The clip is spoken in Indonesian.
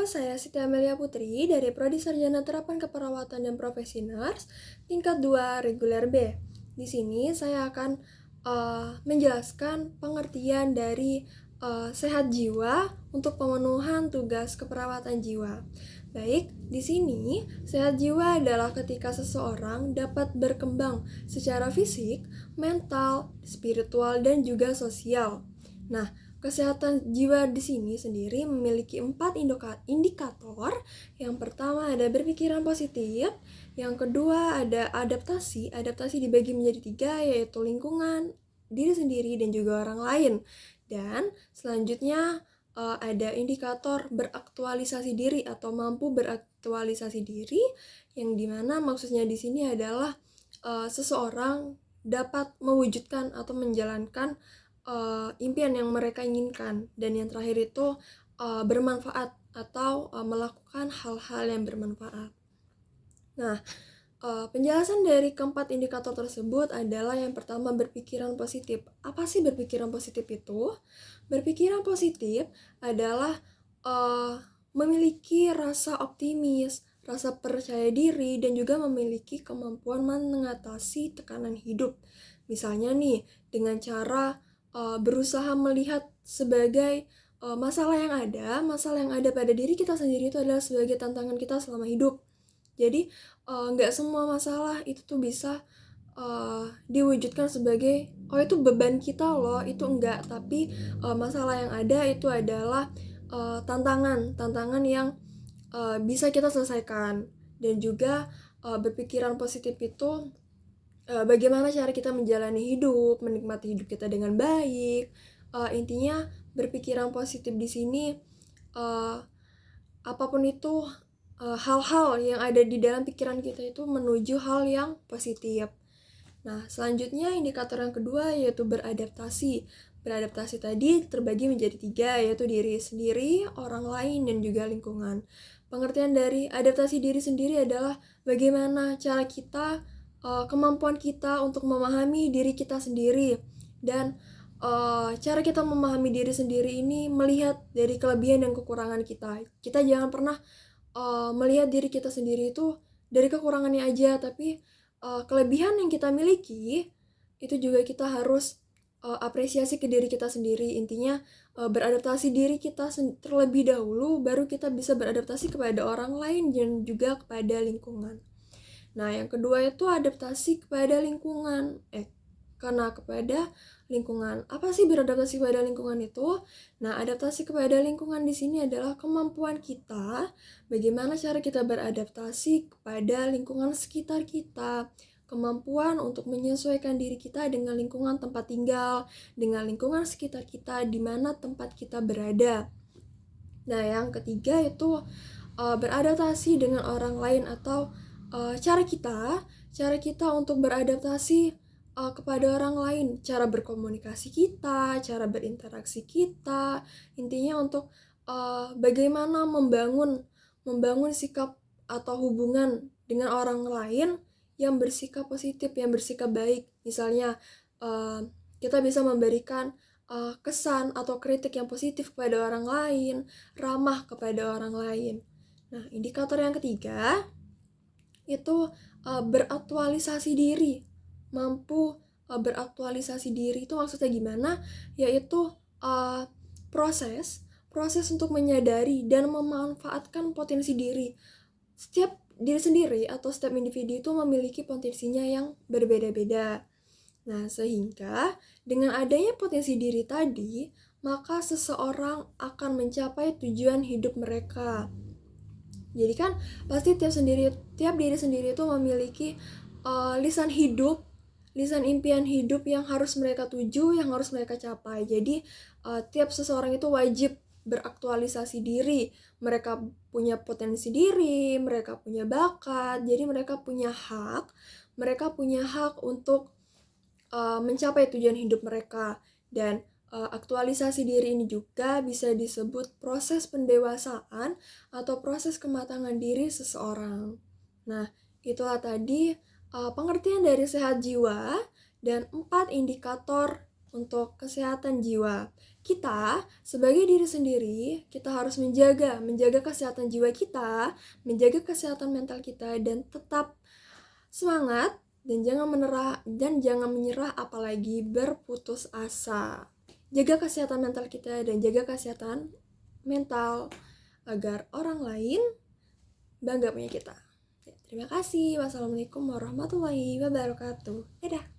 saya Siti Amelia Putri dari Prodi Sarjana Terapan Keperawatan dan Profesi Nurse tingkat 2 reguler B. Di sini saya akan menjelaskan pengertian dari sehat jiwa untuk pemenuhan tugas keperawatan jiwa. Baik, di sini sehat jiwa adalah ketika seseorang dapat berkembang secara fisik, mental, spiritual, dan juga sosial. Nah, kesehatan jiwa di sini sendiri memiliki 4 indikator. Yang pertama ada berpikiran positif, yang kedua ada adaptasi. Adaptasi dibagi menjadi 3, yaitu lingkungan, diri sendiri, dan juga orang lain. Dan selanjutnya ada indikator beraktualisasi diri atau mampu beraktualisasi diri, yang dimana maksudnya di sini adalah seseorang dapat mewujudkan atau menjalankan impian yang mereka inginkan. Dan yang terakhir itu bermanfaat atau melakukan hal-hal yang bermanfaat. Nah, penjelasan dari keempat indikator tersebut adalah yang pertama berpikiran positif. Apa sih berpikiran positif itu? Berpikiran positif adalah memiliki rasa optimis, rasa percaya diri, dan juga memiliki kemampuan mengatasi tekanan hidup. Misalnya nih, dengan cara berusaha melihat sebagai masalah yang ada pada diri kita sendiri itu adalah sebagai tantangan kita selama hidup. Jadi nggak semua masalah itu tuh bisa diwujudkan sebagai itu beban kita loh, itu enggak. Tapi masalah yang ada itu adalah tantangan yang bisa kita selesaikan. Dan juga berpikiran positif itu bagaimana cara kita menjalani hidup, menikmati hidup kita dengan baik. Intinya berpikiran positif di sini apapun itu hal-hal yang ada di dalam pikiran kita itu menuju hal yang positif. Nah, selanjutnya indikator yang kedua yaitu beradaptasi. Beradaptasi tadi terbagi menjadi 3, yaitu diri sendiri, orang lain, dan juga lingkungan. Pengertian dari adaptasi diri sendiri adalah bagaimana cara kita, kemampuan kita untuk memahami diri kita sendiri. Dan cara kita memahami diri sendiri ini melihat dari kelebihan dan kekurangan kita. Kita jangan pernah melihat diri kita sendiri itu dari kekurangannya aja, tapi kelebihan yang kita miliki itu juga kita harus apresiasi ke diri kita sendiri. Intinya beradaptasi diri kita terlebih dahulu, baru kita bisa beradaptasi kepada orang lain dan juga kepada lingkungan. Nah, yang kedua itu adaptasi kepada lingkungan. Karena kepada lingkungan. Apa sih beradaptasi kepada lingkungan itu? Nah, adaptasi kepada lingkungan di sini adalah kemampuan kita, bagaimana cara kita beradaptasi kepada lingkungan sekitar kita. Kemampuan untuk menyesuaikan diri kita dengan lingkungan tempat tinggal, dengan lingkungan sekitar kita, di mana tempat kita berada. Nah, yang ketiga itu beradaptasi dengan orang lain atau cara kita untuk beradaptasi kepada orang lain, cara berkomunikasi kita, cara berinteraksi kita, intinya untuk bagaimana membangun sikap atau hubungan dengan orang lain yang bersikap positif, yang bersikap baik. Misalnya kita bisa memberikan kesan atau kritik yang positif kepada orang lain, ramah kepada orang lain. Nah, indikator yang ketiga itu beraktualisasi diri. Mampu beraktualisasi diri itu maksudnya gimana? Yaitu proses untuk menyadari dan memanfaatkan potensi diri. Setiap diri sendiri atau setiap individu itu memiliki potensinya yang berbeda-beda. Nah, sehingga dengan adanya potensi diri tadi, maka seseorang akan mencapai tujuan hidup mereka. Jadi kan pasti tiap diri sendiri itu memiliki lisan impian hidup yang harus mereka tuju, yang harus mereka capai. Jadi tiap seseorang itu wajib beraktualisasi diri. Mereka punya potensi diri, mereka punya bakat, jadi mereka punya hak untuk mencapai tujuan hidup mereka. Dan aktualisasi diri ini juga bisa disebut proses pendewasaan atau proses kematangan diri seseorang. Nah, itulah tadi pengertian dari sehat jiwa dan 4 indikator untuk kesehatan jiwa. kita sebagai diri sendiri, kita harus menjaga kesehatan jiwa kita, menjaga kesehatan mental kita, dan tetap semangat dan jangan menyerah apalagi berputus asa. Jaga kesehatan mental kita dan jaga kesehatan mental agar orang lain bangga punya kita. Terima kasih. Wassalamualaikum warahmatullahi wabarakatuh. Dadah.